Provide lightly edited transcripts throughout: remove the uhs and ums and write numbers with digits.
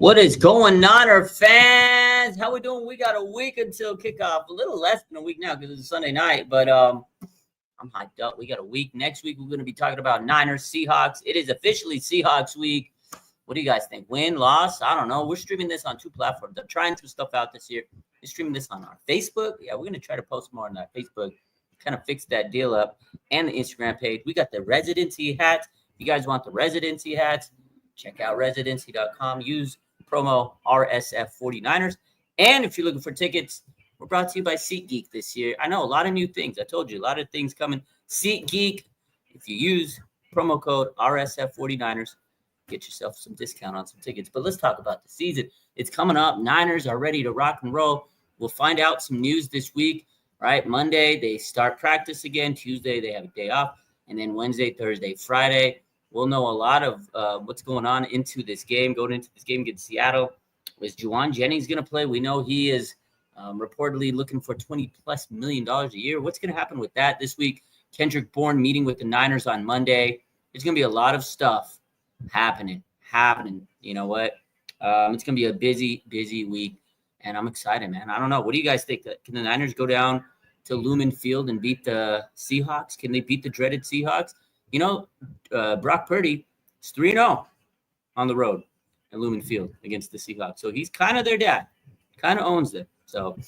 What is going on, our fans? How we doing? We got a week until kickoff. A little less than a week now because it's Sunday night, but I'm hyped up. We got a week. Next week, we're going to be talking about Niners, Seahawks. It is officially Seahawks week. What do you guys think? Win, loss? I don't know. We're streaming this on two platforms. I'm trying some stuff out this year. We're streaming this on our Facebook. Yeah, we're going to try to post more on that Facebook. Kind of fix that deal up. And the Instagram page. We got the residency hats. If you guys want the residency hats, check out residency.com. Use promo RSF49ers. And if you're looking for tickets, we're brought to you by SeatGeek this year. I know a lot of new things. I told you a lot of things coming. SeatGeek, if you use promo code RSF49ers, get yourself some discount on some tickets. But let's talk about the season. It's coming up. Niners are ready to rock and roll. We'll find out some news this week, right? Monday, they start practice again. Tuesday, they have a day off. And then Wednesday, Thursday, Friday, we'll know a lot of what's going on into this game, going into this game against Seattle. Is Juwan Jennings going to play? We know he is reportedly looking for $20+ million a year. What's going to happen with that this week? Kendrick Bourne meeting with the Niners on Monday. There's going to be a lot of stuff happening. You know what? It's going to be a busy week, and I'm excited, man. I don't know. What do you guys think? Can the Niners go down to Lumen Field and beat the Seahawks? Can they beat the dreaded Seahawks? You know, Brock Purdy is 3-0 on the road at Lumen Field against the Seahawks. So he's kind of their dad, kind of owns them. So,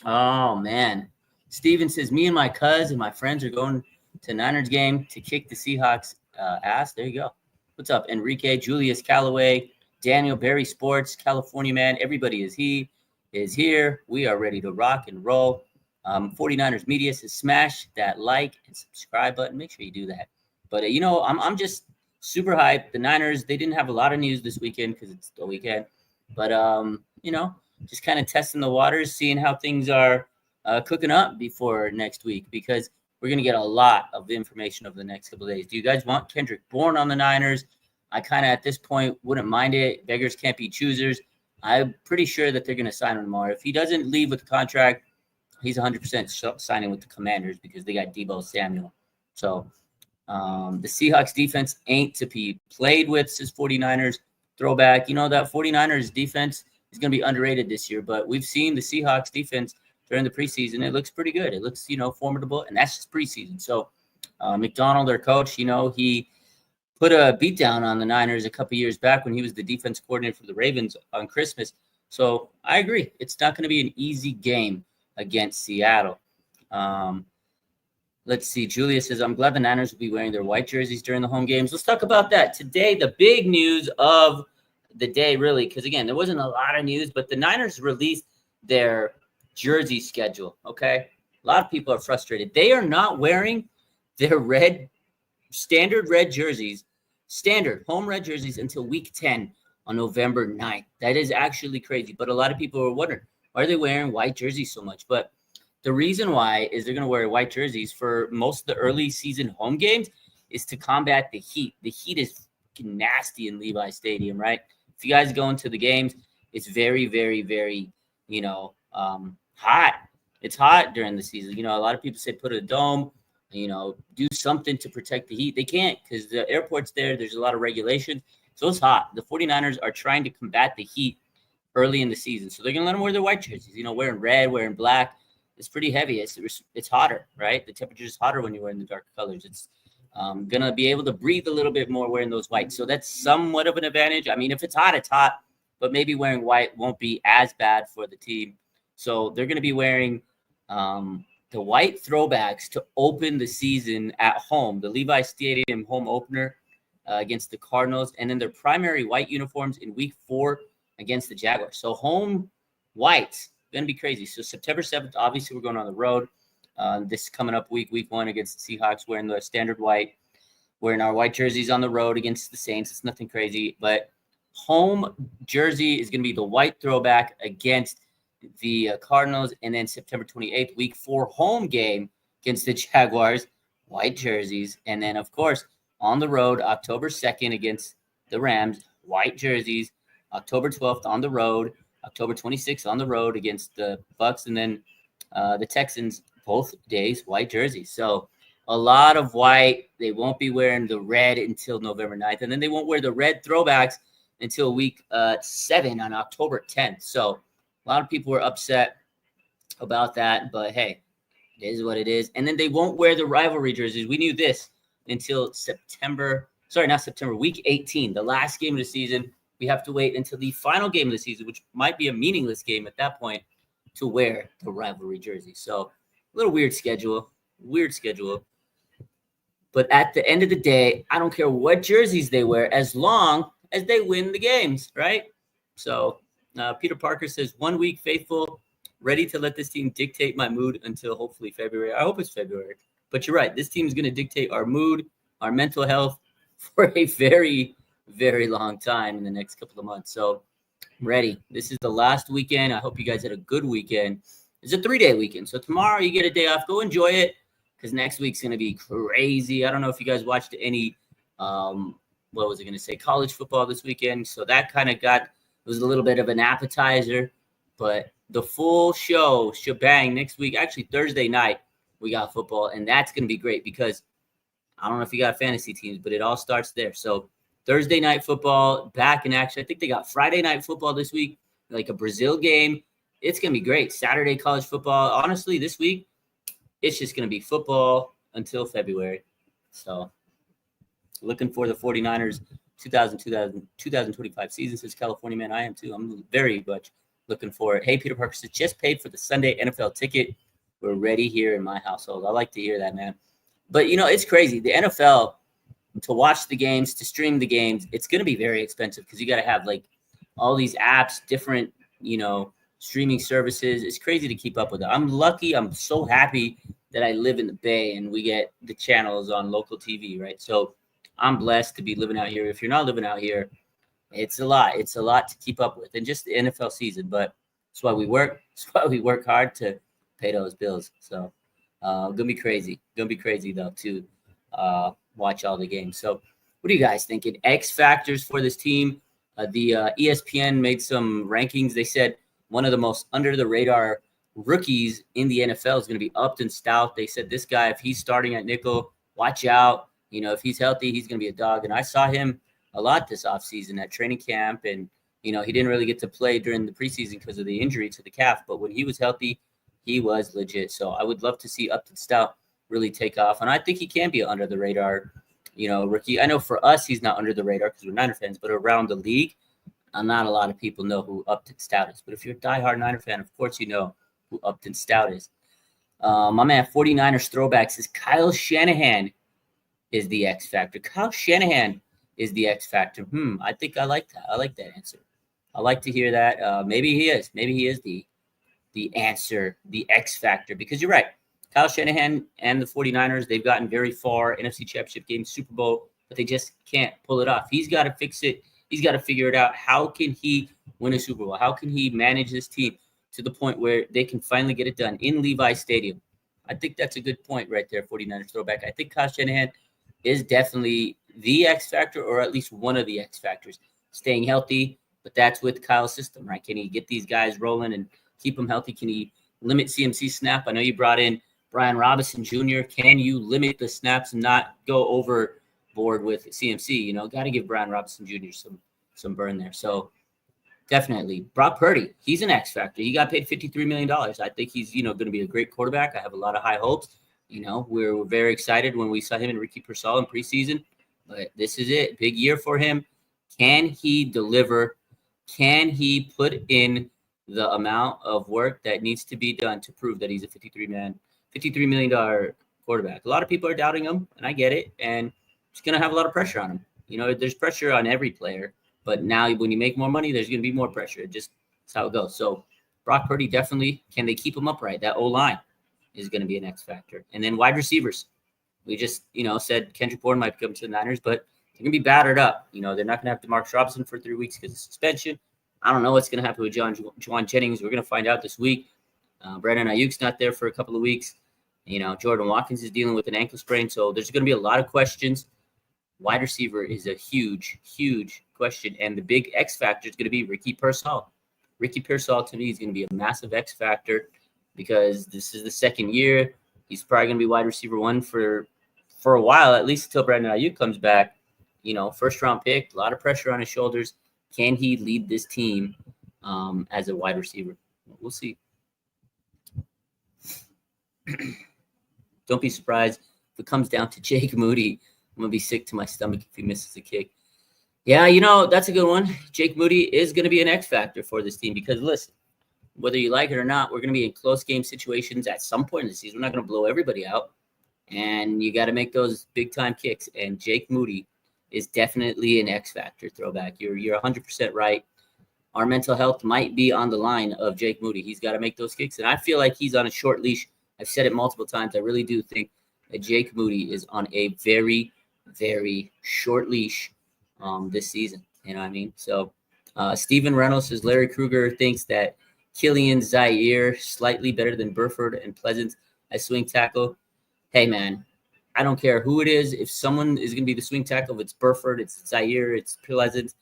oh, man. Steven says, me and my cousin and my friends are going to Niners game to kick the Seahawks ass. There you go. What's up, Enrique, Julius Callaway, Daniel, Barry Sports, California man. Everybody is here. We are ready to rock and roll. 49ers Media says smash that like and subscribe button. Make sure you do that. But, I'm just super hyped. The Niners, they didn't have a lot of news this weekend because it's the weekend. But, just kind of testing the waters, seeing how things are cooking up before next week because we're going to get a lot of information over the next couple of days. Do you guys want Kendrick Bourne on the Niners? I kind of, at this point, wouldn't mind it. Beggars can't be choosers. I'm pretty sure that they're going to sign him tomorrow. If he doesn't leave with the contract, he's 100% signing with the Commanders because they got Deebo Samuel. So the Seahawks defense ain't to be played with, says 49ers. Throwback. You know, that 49ers defense is going to be underrated this year, but we've seen the Seahawks defense during the preseason. It looks pretty good. It looks, formidable, and that's just preseason. So McDonald, their coach, he put a beatdown on the Niners a couple years back when he was the defense coordinator for the Ravens on Christmas. So I agree. It's not going to be an easy game against Seattle. Let's see. Julia says, I'm glad the Niners will be wearing their white jerseys during the home games. Let's talk about that. Today, the big news of the day, really, because, again, there wasn't a lot of news, but the Niners released their jersey schedule, okay? A lot of people are frustrated. They are not wearing their standard home red jerseys until week 10 on November 9th. That is actually crazy, but a lot of people are wondering, why are they wearing white jerseys so much? But the reason why is they're going to wear white jerseys for most of the early season home games is to combat the heat. The heat is fucking nasty in Levi Stadium, right? If you guys go into the games, it's very, very, very, hot. It's hot during the season. A lot of people say put a dome, do something to protect the heat. They can't because the airport's there's a lot of regulation. So it's hot. The 49ers are trying to combat the heat early in the season. So they're going to let them wear their white jerseys, wearing red, wearing black. It's pretty heavy. It's hotter, right? The temperature is hotter when you're wearing the dark colors. It's going to be able to breathe a little bit more wearing those whites. So that's somewhat of an advantage. I mean, if it's hot, it's hot. But maybe wearing white won't be as bad for the team. So they're going to be wearing the white throwbacks to open the season at home, the Levi Stadium home opener against the Cardinals, and then their primary white uniforms in week 4 against the Jaguars. So home whites, going to be crazy. So September 7th, obviously we're going on the road. This is coming up week 1 against the Seahawks, wearing the standard white, wearing our white jerseys on the road against the Saints. It's nothing crazy, but home jersey is going to be the white throwback against the Cardinals, and then September 28th, week 4 home game against the Jaguars, white jerseys. And then, of course, on the road, October 2nd against the Rams, white jerseys. October 12th on the road, October 26th on the road against the Bucks, and then the Texans, both days, white jerseys. So a lot of white. They won't be wearing the red until November 9th, and then they won't wear the red throwbacks until week 7 on October 10th. So a lot of people were upset about that, but hey, it is what it is. And then they won't wear the rivalry jerseys. We knew this until week 18, the last game of the season. We have to wait until the final game of the season, which might be a meaningless game at that point, to wear the rivalry jersey. So a little weird schedule. But at the end of the day, I don't care what jerseys they wear as long as they win the games, right? So Peter Parker says, 1 week faithful, ready to let this team dictate my mood until hopefully February. I hope it's February. But you're right. This team is going to dictate our mood, our mental health for a very, very long time in the next couple of months. So I'm ready. This is the last weekend. I hope you guys had a good weekend. It's a 3-day weekend. So tomorrow you get a day off. Go enjoy it because next week's going to be crazy. I don't know if you guys watched any, college football this weekend. So that kind of was a little bit of an appetizer. But the full shebang next week, actually Thursday night, we got football. And that's going to be great because I don't know if you got fantasy teams, but it all starts there. So Thursday night football back in action. I think they got Friday night football this week, like a Brazil game. It's going to be great. Saturday college football. Honestly, this week, it's just going to be football until February. So looking for the 49ers 2025 season, says California man. I am too. I'm very much looking for it. Hey, Peter Parker says, just paid for the Sunday NFL ticket. We're ready here in my household. I like to hear that, man. But, it's crazy. The NFL, to watch the games, to stream the games, it's going to be very expensive because you got to have, like, all these apps, different, streaming services. It's crazy to keep up with it. I'm lucky. I'm so happy that I live in the Bay and we get the channels on local TV, right? So I'm blessed to be living out here. If you're not living out here, it's a lot. It's a lot to keep up with. And just the NFL season. But that's why we work. That's why we work hard to pay those bills. So gonna be crazy. Gonna be crazy though to watch all the games. So what are you guys thinking? X factors for this team. The ESPN made some rankings. They said one of the most under the radar rookies in the NFL is going to be Upton Stout. They said this guy, if he's starting at nickel, watch out. If he's healthy, he's going to be a dog. And I saw him a lot this offseason at training camp. And, he didn't really get to play during the preseason because of the injury to the calf. But when he was healthy, he was legit. So I would love to see Upton Stout really take off. And I think he can be under the radar, rookie. I know for us, he's not under the radar because we're Niner fans, but around the league, not a lot of people know who Upton Stout is. But if you're a diehard Niner fan, of course you know who Upton Stout is. My man, 49ers throwback says Kyle Shanahan is the X factor. Kyle Shanahan is the X factor. I think I like that. I like that answer. I like to hear that. Maybe he is. Maybe he is the answer, the X factor. Because you're right. Kyle Shanahan and the 49ers, they've gotten very far, NFC Championship game, Super Bowl, but they just can't pull it off. He's got to fix it. He's got to figure it out. How can he win a Super Bowl? How can he manage this team to the point where they can finally get it done in Levi Stadium? I think that's a good point right there, 49ers throwback. I think Kyle Shanahan is definitely the X factor, or at least one of the X factors. Staying healthy, but that's with Kyle's system, right? Can he get these guys rolling and keep them healthy? Can he limit CMC snap? I know you brought in Brian Robinson Jr. Can you limit the snaps and not go overboard with CMC? Got to give Brian Robinson Jr. some burn there. So definitely. Brock Purdy, he's an X factor. He got paid $53 million. I think he's, going to be a great quarterback. I have a lot of high hopes. We're very excited when we saw him and Ricky Pearsall in preseason. But this is it. Big year for him. Can he deliver? Can he put in the amount of work that needs to be done to prove that he's a $53 million quarterback? A lot of people are doubting him, and I get it. And it's going to have a lot of pressure on him. There's pressure on every player. But now when you make more money, there's going to be more pressure. That's how it goes. So Brock Purdy definitely, can they keep him upright? That O-line is going to be an X factor. And then wide receivers. We just, said Kendrick Bourne might come to the Niners, but they're going to be battered up. They're not going to have DeMarcus Robinson for 3 weeks because of suspension. I don't know what's going to happen with Juwan Jennings. We're going to find out this week. Brandon Ayuk's not there for a couple of weeks. Jordan Watkins is dealing with an ankle sprain. So there's going to be a lot of questions. Wide receiver is a huge, huge question. And the big X factor is going to be Ricky Pearsall. Ricky Pearsall, to me, is going to be a massive X factor because this is the second year. He's probably going to be wide receiver one for a while, at least until Brandon Ayuk comes back. First-round pick, a lot of pressure on his shoulders. Can he lead this team as a wide receiver? We'll see. Don't be surprised if it comes down to Jake Moody. I'm going to be sick to my stomach if he misses a kick. Yeah, that's a good one. Jake Moody is going to be an X factor for this team because, listen, whether you like it or not, we're going to be in close game situations at some point in the season. We're not going to blow everybody out, and you got to make those big-time kicks, and Jake Moody is definitely an X factor throwback. You're 100% right. Our mental health might be on the line of Jake Moody. He's got to make those kicks, and I feel like he's on a short leash. I've said it multiple times. I really do think that Jake Moody is on a very, very short leash this season. You know what I mean? So Steven Reynolds says Larry Krueger thinks that Killian Zaire slightly better than Burford and Pleasant as swing tackle. Hey, man, I don't care who it is. If someone is going to be the swing tackle, if it's Burford, it's Zaire, it's Pleasant,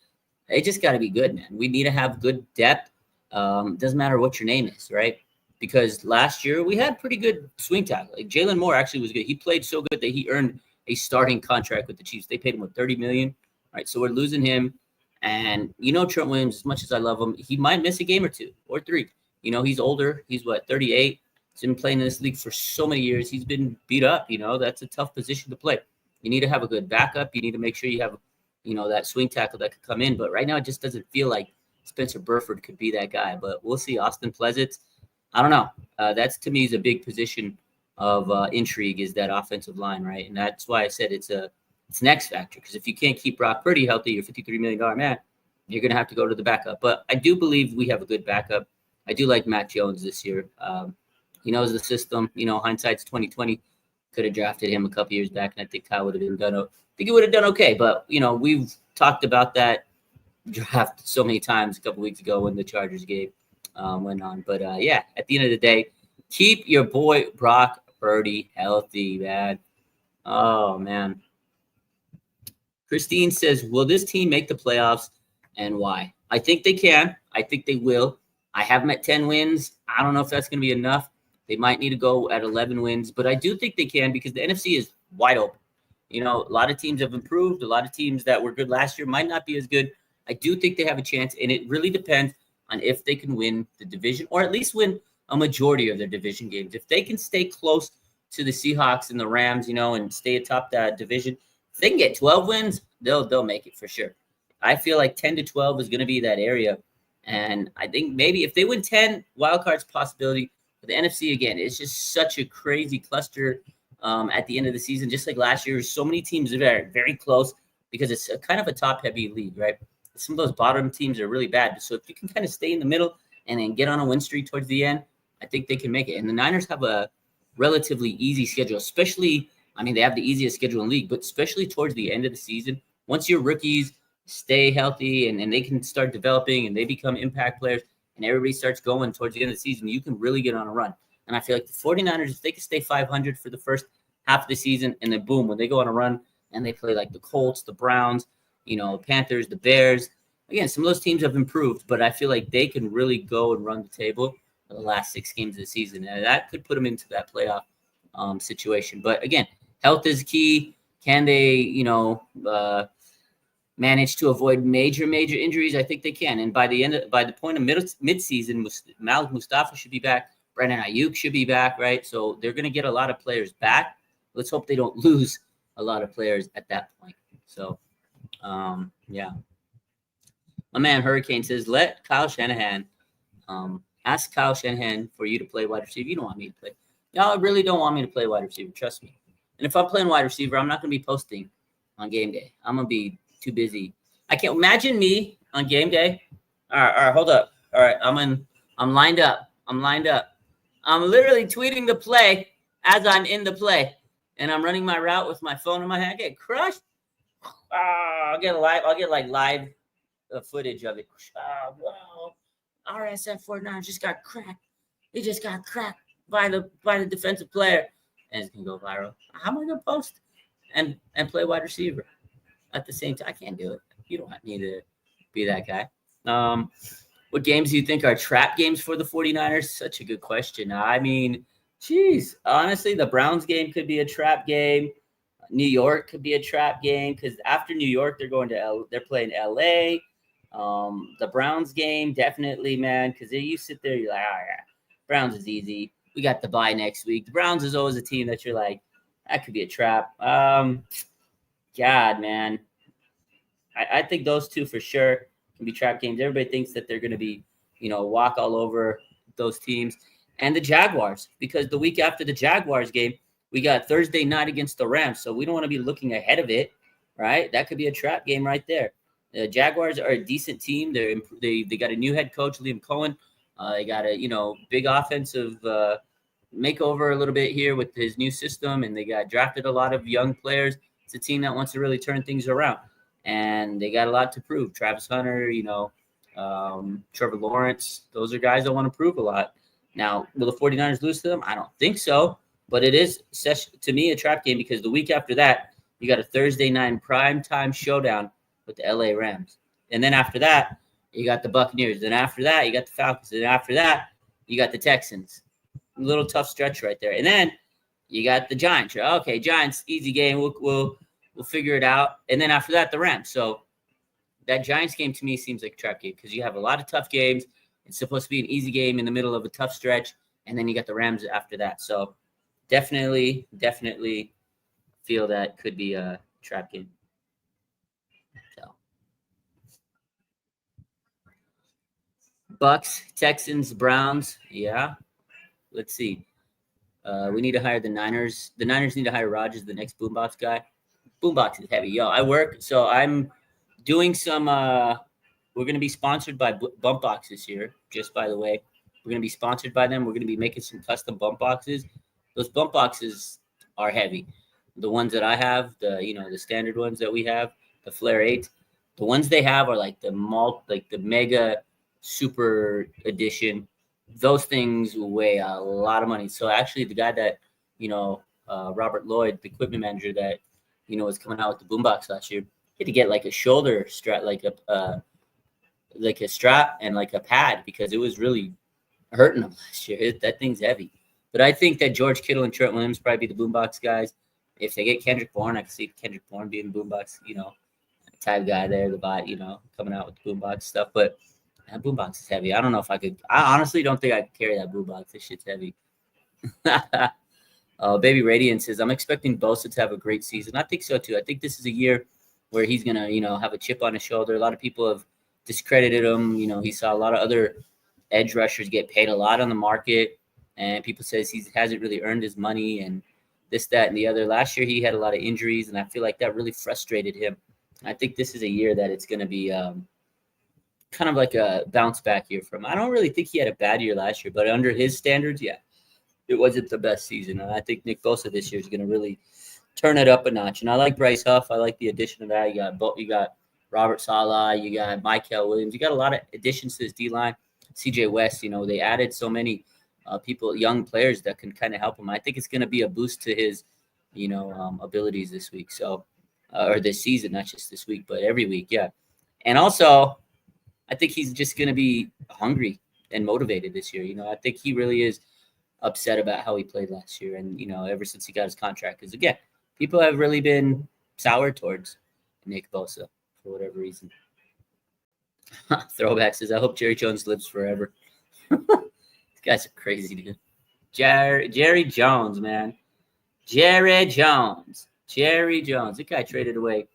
they just got to be good, man. We need to have good depth. Doesn't matter what your name is, right? Because last year we had pretty good swing tackle. Like Jalen Moore actually was good. He played so good that he earned a starting contract with the Chiefs. They paid him $30 million, right? So we're losing him. And Trent Williams, as much as I love him, he might miss a game or two or three. He's older. He's 38. He's been playing in this league for so many years. He's been beat up. That's a tough position to play. You need to have a good backup. You need to make sure you have, that swing tackle that could come in. But right now, it just doesn't feel like Spencer Burford could be that guy. But we'll see. Austin Pleasant, I don't know. That's, to me, is a big position of intrigue is that offensive line, right? And that's why I said it's an X factor. Because if you can't keep Brock Purdy healthy, your $53 million man, you're going to have to go to the backup. But I do believe we have a good backup. I do like Mac Jones this year. He knows the system. Hindsight's 2020. Could have drafted him a couple years back, and I think Kyle would have done. I think he would have done okay. But we've talked about that draft so many times a couple weeks ago when the Chargers game went on. But yeah, at the end of the day, keep your boy Brock Purdy healthy, man. Oh man. Christine says, "Will this team make the playoffs, and why?" I think they can. I think they will. I have them at 10 wins. I don't know if that's going to be enough. They might need to go at 11 wins, but I do think they can because the NFC is wide open. A lot of teams have improved. A lot of teams that were good last year might not be as good. I do think they have a chance, and it really depends on if they can win the division or at least win a majority of their division games. If they can stay close to the Seahawks and the Rams, and stay atop that division, if they can get 12 wins, they'll make it for sure. I feel like 10 to 12 is going to be that area. And I think maybe if they win 10, wild card's possibility. But the NFC, again, it's just such a crazy cluster at the end of the season. Just like last year, so many teams that are very close because it's kind of a top-heavy league, right? Some of those bottom teams are really bad. So if you can kind of stay in the middle and then get on a win streak towards the end, I think they can make it. And the Niners have a relatively easy schedule, especially, they have the easiest schedule in the league, but especially towards the end of the season. Once your rookies stay healthy and they can start developing and they become impact players and everybody starts going towards the end of the season, you can really get on a run. And I feel like the 49ers, if they can stay 500 for the first half of the season and then boom, when they go on a run and they play like the Colts, the Browns, Panthers, the Bears, again, some of those teams have improved, but I feel like they can really go and run the table for the last 6 games of the season. And that could put them into that playoff situation. But again, health is key. Can they, manage to avoid major injuries? I think they can. And by the point of mid-season, Malik Mustafa should be back. Brandon Ayuk should be back, right? So they're going to get a lot of players back. Let's hope they don't lose a lot of players at that point. So, yeah. My man Hurricane says, let Kyle Shanahan, ask Kyle Shanahan for you to play wide receiver. You don't want me to play. Y'all really don't want me to play wide receiver. Trust me. And if I'm playing wide receiver, I'm not going to be posting on game day. I'm going to be too busy. I can't imagine me on game day. All right, hold up. All right, I'm lined up. I'm literally tweeting the play as I'm in the play, and I'm running my route with my phone in my hand. I get crushed. I'll get live footage of it. Wow. RSF 49 just got cracked. He just got cracked by the defensive player, and it's gonna go viral. How am I gonna post and play wide receiver at the same time? I can't do it. You don't want me to be that guy. What games do you think are trap games for the 49ers? Such a good question. Honestly, the Browns game could be a trap game. New York could be a trap game because after New York, they're playing LA. The Browns game, definitely, man, because you sit there, you're like, oh, yeah, Browns is easy. We got the bye next week. The Browns is always a team that you're like, that could be a trap. God, man. I think those two for sure can be trap games. Everybody thinks that they're going to be, walk all over those teams. And the Jaguars, because the week after the Jaguars game, we got Thursday night against the Rams. So we don't want to be looking ahead of it, right? That could be a trap game right there. The Jaguars are a decent team. They got a new head coach, Liam Cohen. They got a big offensive makeover a little bit here with his new system, and they got drafted a lot of young players. It's a team that wants to really turn things around, and they got a lot to prove. Travis Hunter, Trevor Lawrence, those are guys that want to prove a lot. Now, will the 49ers lose to them? I don't think so, but it is, to me, a trap game because the week after that, you got a Thursday night primetime showdown with the LA Rams. And then after that, you got the Buccaneers. Then after that, you got the Falcons. And after that, you got the Texans. A little tough stretch right there. And then you got the Giants. Okay, Giants, easy game. We'll figure it out. And then after that, the Rams. So that Giants game to me seems like a trap game because you have a lot of tough games. It's supposed to be an easy game in the middle of a tough stretch. And then you got the Rams after that. So definitely feel that could be a trap game. So Bucks, Texans, Browns. Yeah. Let's see. We need to hire the Niners. The Niners need to hire Rodgers, the next boombox guy. Boombox is heavy. Yo, I work. So I'm doing some we're going to be sponsored by Bumpbox this year, just by the way. We're going to be sponsored by them. We're going to be making some custom bump boxes. Those bump boxes are heavy. The ones that I have, the standard ones that we have, the Flare 8, the ones they have are like the mega super edition. Those things weigh a lot of money. So actually the guy that, Robert Lloyd, the equipment manager that, was coming out with the boombox last year, he had to get like a shoulder strap, like a strap and like a pad because it was really hurting him last year. That thing's heavy. But I think that George Kittle and Trent Williams probably be the boombox guys. If they get Kendrick Bourne, I can see Kendrick Bourne being boombox, type guy there, the bot, coming out with the boombox stuff. But that boombox is heavy. I don't know if I could. I honestly don't think I could carry that boombox. This shit's heavy. Baby Radiant says, I'm expecting Bosa to have a great season. I think so too. I think this is a year where he's gonna, have a chip on his shoulder. A lot of people have discredited him. He saw a lot of other edge rushers get paid a lot on the market, and people says he hasn't really earned his money and this, that, and the other. Last year he had a lot of injuries, and I feel like that really frustrated him. I think this is a year that it's going to be kind of like a bounce back year for him. I don't really think he had a bad year last year, but under his standards, yeah, it wasn't the best season. And I think Nick Bosa this year is going to really turn it up a notch. And I like Bryce Huff. I like the addition of that. You got Robert Saleh. You got Michael Williams. You got a lot of additions to this D-line. CJ West, they added so many people, young players that can kind of help him. I think it's going to be a boost to his, abilities this week. So, or this season, not just this week, but every week. Yeah. And also, I think he's just going to be hungry and motivated this year. I think he really is upset about how he played last year. And, ever since he got his contract, because again, people have really been sour towards Nick Bosa for whatever reason. Throwback says, I hope Jerry Jones lives forever. These guys are crazy, dude. Jerry Jones, man. Jerry Jones. That guy traded away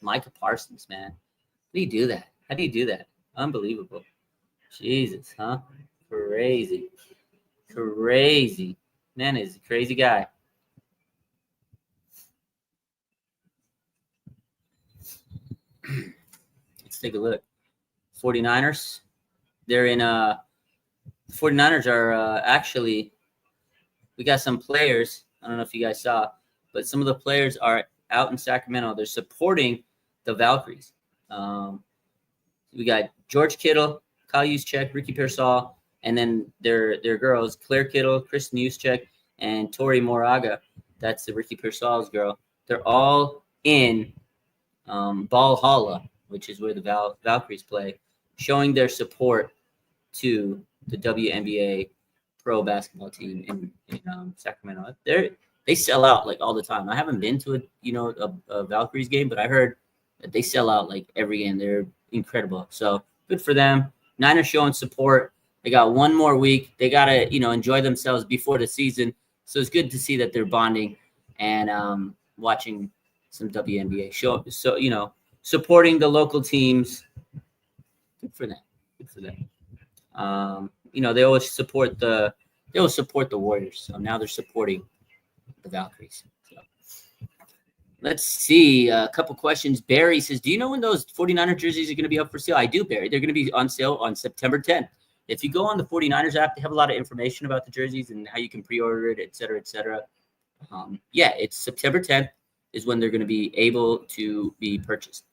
Micah Parsons, man. How do you do that? How do you do that? Unbelievable. Jesus, huh? Crazy. Man is a crazy guy. Let's take a look. 49ers. They're in 49ers are actually, we got some players. I don't know if you guys saw, but some of the players are out in Sacramento. They're supporting the Valkyries. We got George Kittle, Kyle Juszczyk, Ricky Pearsall, and then their girls, Claire Kittle, Kristen Juszczyk, and Tori Moraga. That's the Ricky Pearsall's girl. They're all in Valhalla, which is where the Valkyries play, showing their support to the WNBA pro basketball team in Sacramento. They sell out like all the time. I haven't been to a Valkyries game, but I heard They sell out like every game. They're incredible. So good for them. Niners showing support. They got one more week. They gotta, enjoy themselves before the season. So it's good to see that they're bonding and watching some WNBA show. So supporting the local teams. Good for them. Good for them. They always support the Warriors. So now they're supporting the Valkyries. So let's see a couple questions. Barry says, do you know when those 49er jerseys are going to be up for sale? I do, Barry. They're going to be on sale on September 10th. If you go on the 49ers app, they have a lot of information about the jerseys and how you can pre-order it, et cetera, et cetera. It's September 10th is when they're going to be able to be purchased.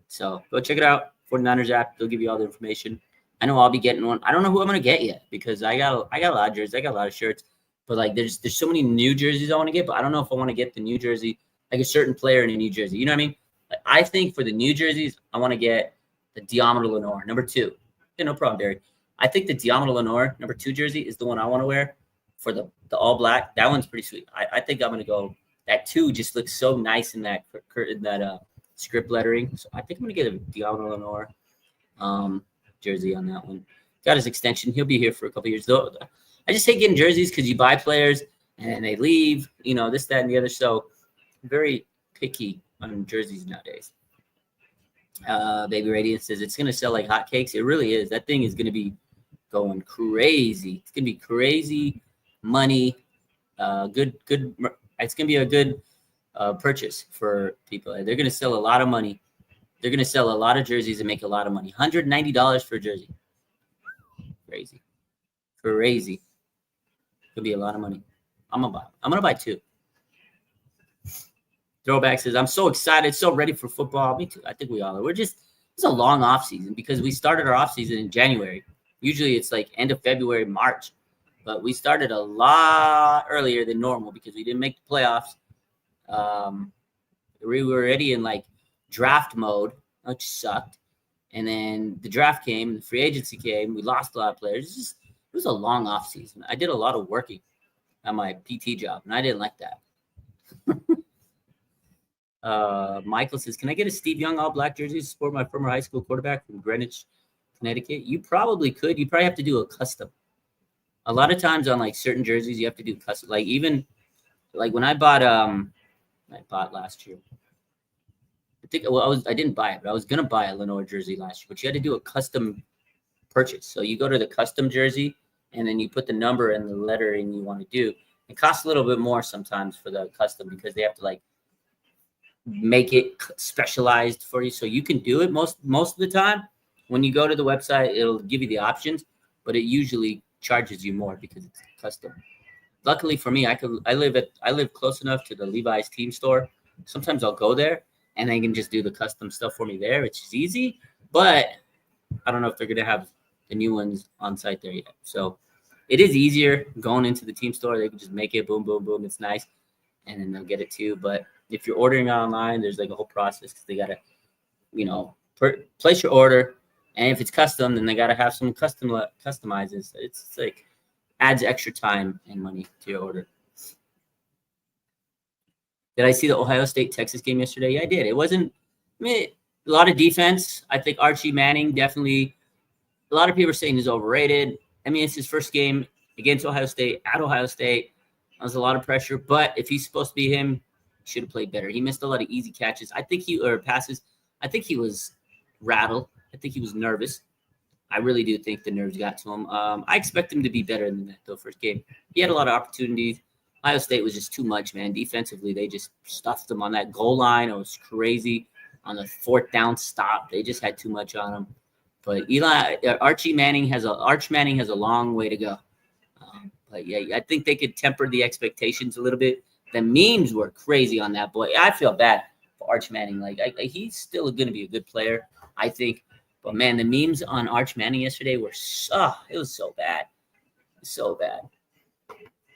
So go check it out. 49ers app, they'll give you all the information. I know I'll be getting one. I don't know who I'm going to get yet because I got a lot of jerseys. I got a lot of shirts. But, like, there's so many new jerseys I want to get, but I don't know if I want to get the new jersey, like a certain player in a new jersey. You know what I mean? Like, I think for the new jerseys, I want to get the Diamond Lenore, number 2. Yeah, no problem, Derek. I think the Diamond Lenore, number 2 jersey is the one I want to wear for the all black. That one's pretty sweet. I think I'm going to go. That 2 just looks so nice in that script lettering. So I think I'm going to get a Diamond Lenore jersey on that one. Got his extension. He'll be here for a couple years. Though I just hate getting jerseys because you buy players and they leave, this, that, and the other. So I'm very picky on jerseys nowadays. Baby Radiant says it's going to sell like hotcakes. It really is. That thing is going to be going crazy. It's going to be crazy money. Good. It's going to be a good purchase for people. They're going to sell a lot of money. They're going to sell a lot of jerseys and make a lot of money. $190 for a jersey. Crazy. Could be a lot of money. I'm gonna buy 2. Throwback says, I'm so excited, so ready for football. Me too. I think we all are. It's a long off season because we started our off season in January. Usually it's like end of February, March, but we started a lot earlier than normal because we didn't make the playoffs. We were already in like draft mode, which sucked. And then the draft came, the free agency came. We lost a lot of players. It was a long off season. I did a lot of working at my PT job, and I didn't like that. Michael says, can I get a Steve Young all-black jersey to support my former high school quarterback from Greenwich, Connecticut? You probably could. You probably have to do a custom. A lot of times on, like, certain jerseys, you have to do custom. Like, even, like, when I bought last year. I didn't buy it, but I was going to buy a Lenore jersey last year, but you had to do a custom purchase. So you go to the custom jersey, and then you put the number and the lettering you want to do. It costs a little bit more sometimes for the custom because they have to, like, make it specialized for you. So you can do it most of the time. When you go to the website, it'll give you the options, but it usually charges you more because it's custom. Luckily for me, I live close enough to the Levi's team store. Sometimes I'll go there and they can just do the custom stuff for me there, which is easy. But I don't know if they're going to have the new ones on site there yet. So it is easier going into the team store. They can just make it, boom, boom, boom. It's nice. And then they'll get it too. But if you're ordering online, there's like a whole process because they got to, place your order. And if it's custom, then they got to have some customizes. It's like adds extra time and money to your order. Did I see the Ohio State-Texas game yesterday? Yeah, I did. It wasn't a lot of defense. I think Archie Manning definitely, a lot of people are saying he's overrated. I mean, it's his first game against Ohio State, at Ohio State. That was a lot of pressure. But if he's supposed to be him, he should have played better. He missed a lot of easy catches. Passes. I think he was rattled. I think he was nervous. I really do think the nerves got to him. I expect him to be better than that, though, first game. He had a lot of opportunities. Ohio State was just too much, man. Defensively, they just stuffed him on that goal line. It was crazy. On the 4th down stop, they just had too much on him. But Arch Manning has a long way to go. But yeah, I think they could temper the expectations a little bit. The memes were crazy on that boy. I feel bad for Arch Manning. He's still going to be a good player, I think. But man, the memes on Arch Manning yesterday were it was so bad. So bad.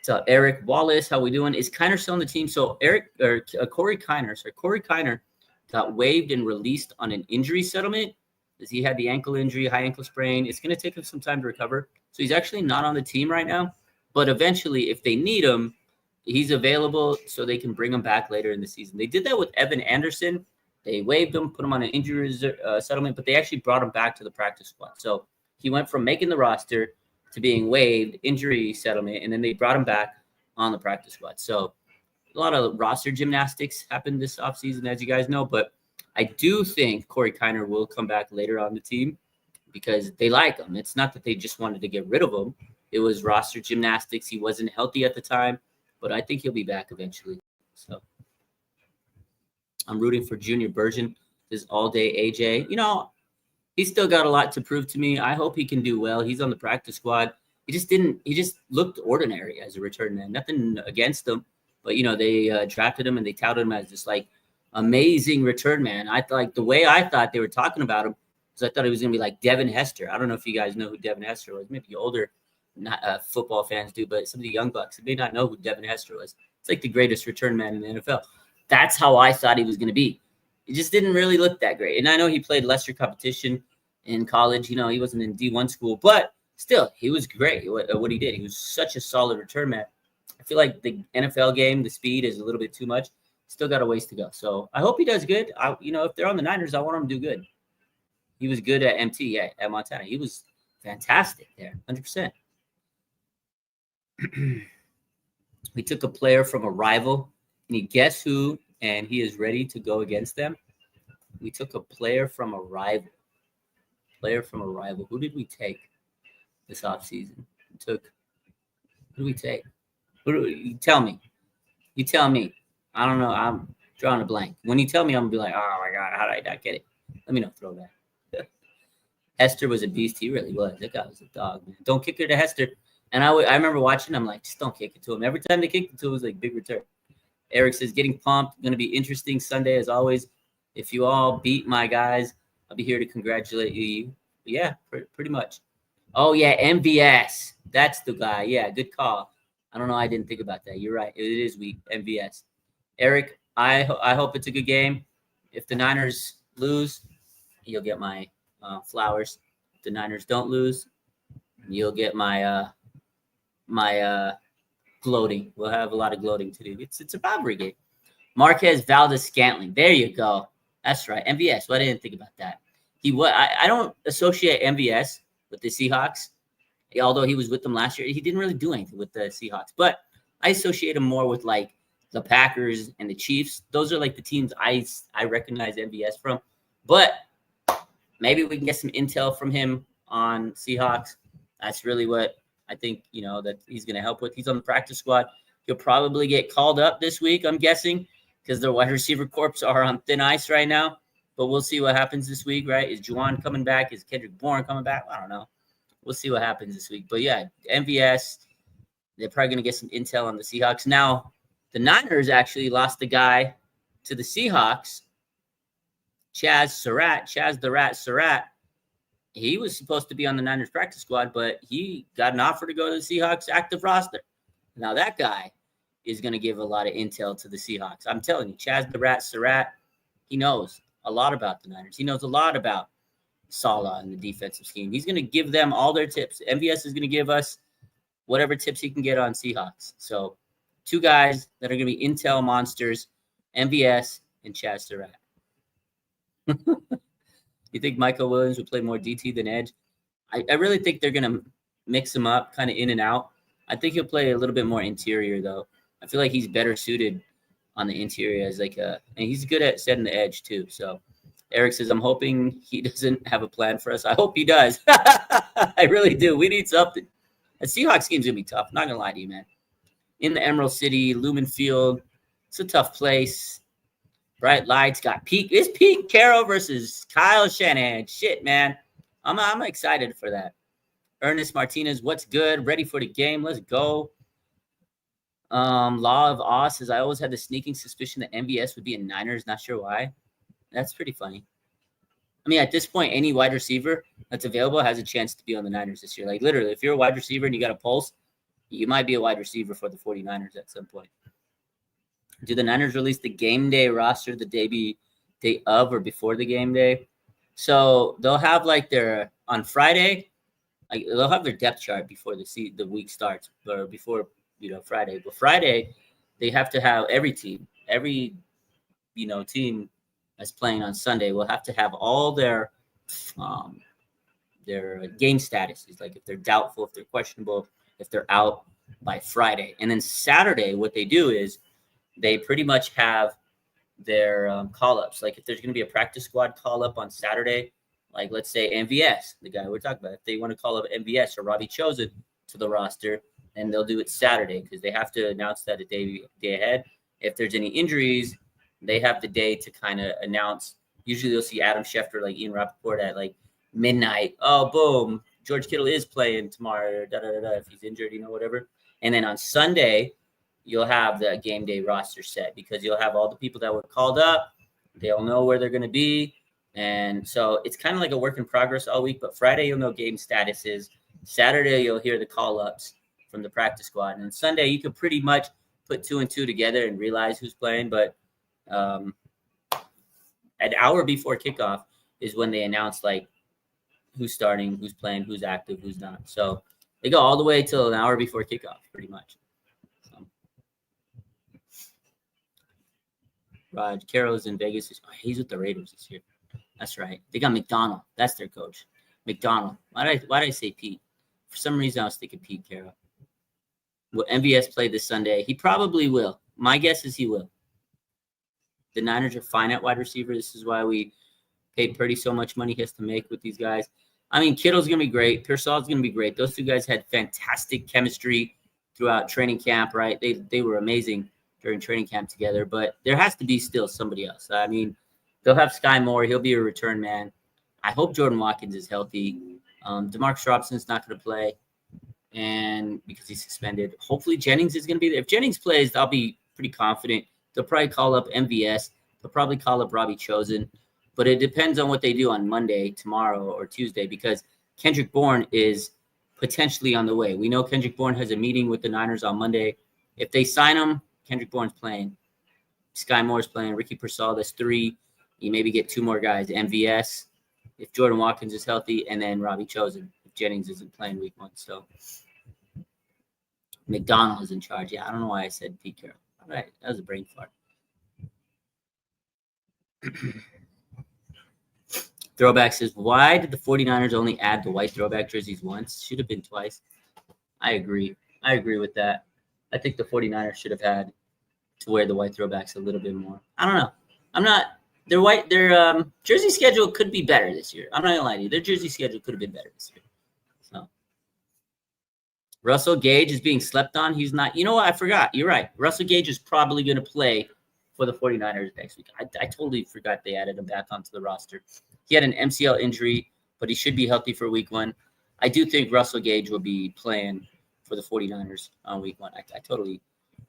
So Eric Wallace, how we doing? Is Kiner still on the team? So Corey Kiner got waived and released on an injury settlement because he had the ankle injury, high ankle sprain. It's going to take him some time to recover. So he's actually not on the team right now. But eventually, if they need him, he's available so they can bring him back later in the season. They did that with Evan Anderson They waived him, put him on an injury settlement, but they actually brought him back to the practice squad. So he went from making the roster to being waived, injury settlement, and then they brought him back on the practice squad. So a lot of roster gymnastics happened this offseason, as you guys know, but I do think Corey Kiner will come back later on the team because they like him. It's not that they just wanted to get rid of him. It was roster gymnastics. He wasn't healthy at the time, but I think he'll be back eventually. So I'm rooting for Junior Burgeon, this all-day AJ. You know, he's still got a lot to prove to me. I hope he can do well. He's on the practice squad. He just looked ordinary as a return man. Nothing against him, but, you know, they drafted him and they touted him as this, like, amazing return man. The way I thought they were talking about him was I thought he was going to be like Devin Hester. I don't know if you guys know who Devin Hester was. Maybe older football fans do, but some of the young bucks may not know who Devin Hester was. It's like the greatest return man in the NFL. That's how I thought he was going to be. He just didn't really look that great. And I know he played lesser competition in college. You know, he wasn't in D1 school, but still, he was great at what he did. He was such a solid return man. I feel like the NFL game, the speed is a little bit too much. Still got a ways to go. So I hope he does good. If they're on the Niners, I want him to do good. He was good at MT, at Montana. He was fantastic there, 100%. We took a player from a rival. Can you guess who? And he is ready to go against them. We took a player from a rival. Who did we take this offseason? Who did we take? You tell me. I don't know. I'm drawing a blank. When you tell me, I'm going to be like, oh, my God, how did I not get it? Let me know. Throw that. Hester was a beast. He really was. That guy was a dog, man. Don't kick her to Hester. And I remember watching. I'm like, just don't kick it to him. Every time they kicked it to him, it was like big return. Eric says, getting pumped. Going to be interesting Sunday as always. If you all beat my guys, I'll be here to congratulate you. But yeah, pretty much. Oh, yeah, MVS. That's the guy. Yeah, good call. I don't know. I didn't think about that. You're right. It is weak, MVS. Eric, I hope it's a good game. If the Niners lose, you'll get my flowers. If the Niners don't lose, you'll get my gloating. We'll have a lot of gloating to do. It's a rivalry game. Marquez Valdes-Scantling. There you go. That's right. MVS. Well, I didn't think about that. I don't associate MVS with the Seahawks. Although he was with them last year, he didn't really do anything with the Seahawks. But I associate him more with like the Packers and the Chiefs. Those are like the teams I recognize MVS from. But maybe we can get some intel from him on Seahawks. That's really what I think, that he's going to help with. He's on the practice squad. He'll probably get called up this week, I'm guessing, because their wide receiver corps are on thin ice right now. But we'll see what happens this week, right? Is Juwan coming back? Is Kendrick Bourne coming back? I don't know. We'll see what happens this week. But, yeah, MVS, they're probably going to get some intel on the Seahawks. Now, the Niners actually lost a guy to the Seahawks, Chaz the Rat Surratt. He was supposed to be on the Niners practice squad, but he got an offer to go to the Seahawks active roster. Now, that guy is going to give a lot of intel to the Seahawks. I'm telling you, Chaz the Rat Surratt, he knows a lot about the Niners. He knows a lot about Saleh and the defensive scheme. He's going to give them all their tips. MVS is going to give us whatever tips he can get on Seahawks. So, two guys that are going to be intel monsters, MVS and Chaz Surratt. You think Michael Williams would play more DT than edge? I really think they're going to mix him up kind of in and out. I think he'll play a little bit more interior, though. I feel like he's better suited on the interior as and he's good at setting the edge, too. So Eric says, I'm hoping he doesn't have a plan for us. I hope he does. I really do. We need something. The Seahawks game's going to be tough. Not going to lie to you, man. In the Emerald City, Lumen Field, it's a tough place. Bright lights, got It's Pete Carroll versus Kyle Shanahan. Shit, man. I'm excited for that. Ernest Martinez, what's good? Ready for the game. Let's go. Law of Oz says, I always had the sneaking suspicion that MVS would be in Niners. Not sure why. That's pretty funny. I mean, at this point, any wide receiver that's available has a chance to be on the Niners this year. Like, literally, if you're a wide receiver and you got a pulse, you might be a wide receiver for the 49ers at some point. Do the Niners release the game day roster the day of or before the game day? So they'll have on Friday, they'll have their depth chart before the week starts or before Friday. But Friday, they have to have every team, team as playing on Sunday will have to have all their game statuses, like if they're doubtful, if they're questionable, if they're out by Friday. And then Saturday, what they do is they pretty much have their call-ups. Like if there's going to be a practice squad call-up on Saturday, like let's say MVS, the guy we're talking about, if they want to call up MVS or Robbie Chosen to the roster, and they'll do it Saturday because they have to announce that a day ahead. If there's any injuries, they have the day to kind of announce. Usually you'll see Adam Schefter, like Ian Rappaport at like midnight. Oh, boom, George Kittle is playing tomorrow, if he's injured, whatever. And then on Sunday, you'll have the game day roster set because you'll have all the people that were called up. They'll know where they're going to be. And so it's kind of like a work in progress all week. But Friday, you'll know game statuses. Saturday, you'll hear the call-ups from the practice squad. And Sunday, you could pretty much put 2 and 2 together and realize who's playing. But an hour before kickoff is when they announce, like, who's starting, who's playing, who's active, who's not. So they go all the way till an hour before kickoff, pretty much. Rod Carroll is in Vegas. He's with the Raiders this year. That's right. They got McDonald. That's their coach. McDonald. Why did I say Pete? For some reason, I was thinking Pete Carroll. Will MVS play this Sunday? He probably will. My guess is he will. The Niners are fine at wide receiver. This is why we paid Purdy so much money he has to make with these guys. I mean, Kittle's going to be great. Pearsall's going to be great. Those two guys had fantastic chemistry throughout training camp, right? They were amazing during training camp together, but there has to be still somebody else. I mean, they'll have Sky Moore. He'll be a return man. I hope Jordan Watkins is healthy. DeMarcus Robson's not going to play, and because he's suspended. Hopefully Jennings is going to be there. If Jennings plays, I'll be pretty confident. They'll probably call up MVS. They'll probably call up Robbie Chosen, but it depends on what they do on Monday, tomorrow, or Tuesday, because Kendrick Bourne is potentially on the way. We know Kendrick Bourne has a meeting with the Niners on Monday. If they sign him, Kendrick Bourne's playing. Sky Moore's playing. Ricky Pearsall, that's 3. You maybe get 2 more guys. MVS, if Jordan Watkins is healthy, and then Robbie Chosen if Jennings isn't playing week 1. So McDonald is in charge. Yeah, I don't know why I said Pete Carroll. All right, that was a brain fart. Throwback says, why did the 49ers only add the white throwback jerseys once? Should have been twice. I agree. I agree with that. I think the 49ers should have had to wear the white throwbacks a little bit more. I don't know. I'm not – their jersey schedule could be better this year. I'm not going to lie to you. Their jersey schedule could have been better this year. So Russell Gage is being slept on. He's not – you know what? I forgot. You're right. Russell Gage is probably going to play for the 49ers next week. I totally forgot they added him back onto the roster. He had an MCL injury, but he should be healthy for week 1. I do think Russell Gage will be playing for the 49ers on week 1. I totally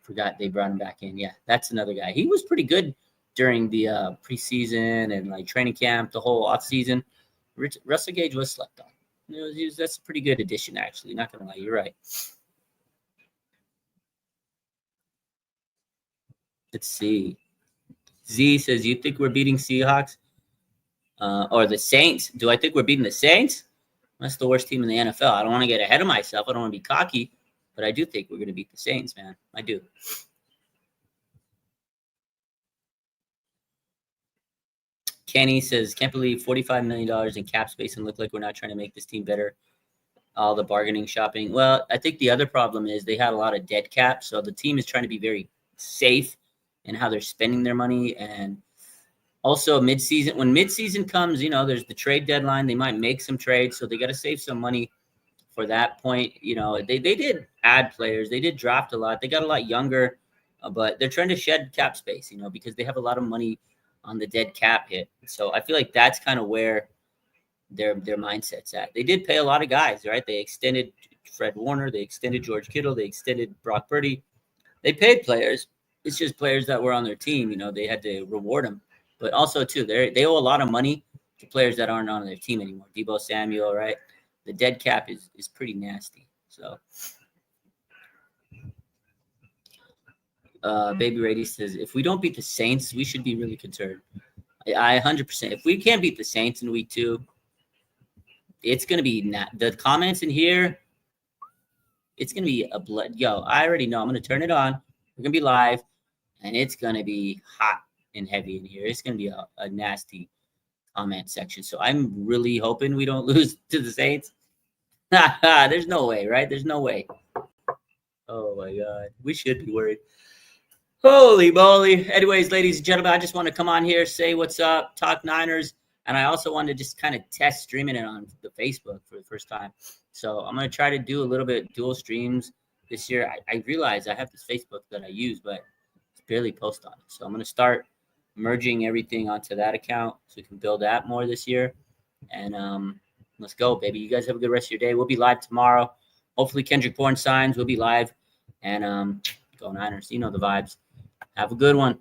forgot they brought him back in. Yeah, that's another guy. He was pretty good during the preseason and like training camp, the whole offseason. Russell Gage was slept on. That's a pretty good addition, actually. Not going to lie. You're right. Let's see. Z says, you think we're beating Seahawks or the Saints? Do I think we're beating the Saints? That's the worst team in the NFL. I don't want to get ahead of myself. I don't want to be cocky, but I do think we're going to beat the Saints, man. I do. Kenny says, can't believe $45 million in cap space and look like we're not trying to make this team better. All the bargaining shopping. Well, I think the other problem is they had a lot of dead cap, so the team is trying to be very safe in how they're spending their money. And also midseason, when midseason comes, there's the trade deadline. They might make some trades, so they got to save some money for that point. They did add players. They did draft a lot. They got a lot younger, but they're trying to shed cap space, because they have a lot of money on the dead cap hit. So I feel like that's kind of where their mindset's at. They did pay a lot of guys, right? They extended Fred Warner. They extended George Kittle. They extended Brock Purdy. They paid players. It's just players that were on their team. They had to reward them. But also, too, they owe a lot of money to players that aren't on their team anymore. Deebo Samuel, right? The dead cap is pretty nasty. So, Baby Rady says, if we don't beat the Saints, we should be really concerned. I 100%. If we can't beat the Saints in week 2, it's going to be the comments in here. It's going to be a blood. Yo, I already know. I'm going to turn it on. We're going to be live, and it's going to be hot. and heavy in here. It's going to be a nasty comment section. So I'm really hoping we don't lose to the Saints. There's no way, right? There's no way. Oh my God. We should be worried. Holy moly. Anyways, ladies and gentlemen, I just want to come on here, say what's up, talk Niners. And I also want to just kind of test streaming it on the Facebook for the first time. So I'm going to try to do a little bit dual streams this year. I realize I have this Facebook that I use, but it's barely post on it. So I'm going to start merging everything onto that account so we can build that more this year. And let's go, baby. You guys have a good rest of your day. We'll be live tomorrow. Hopefully Kendrick Bourne signs. We'll be live. And go Niners. You know the vibes. Have a good one.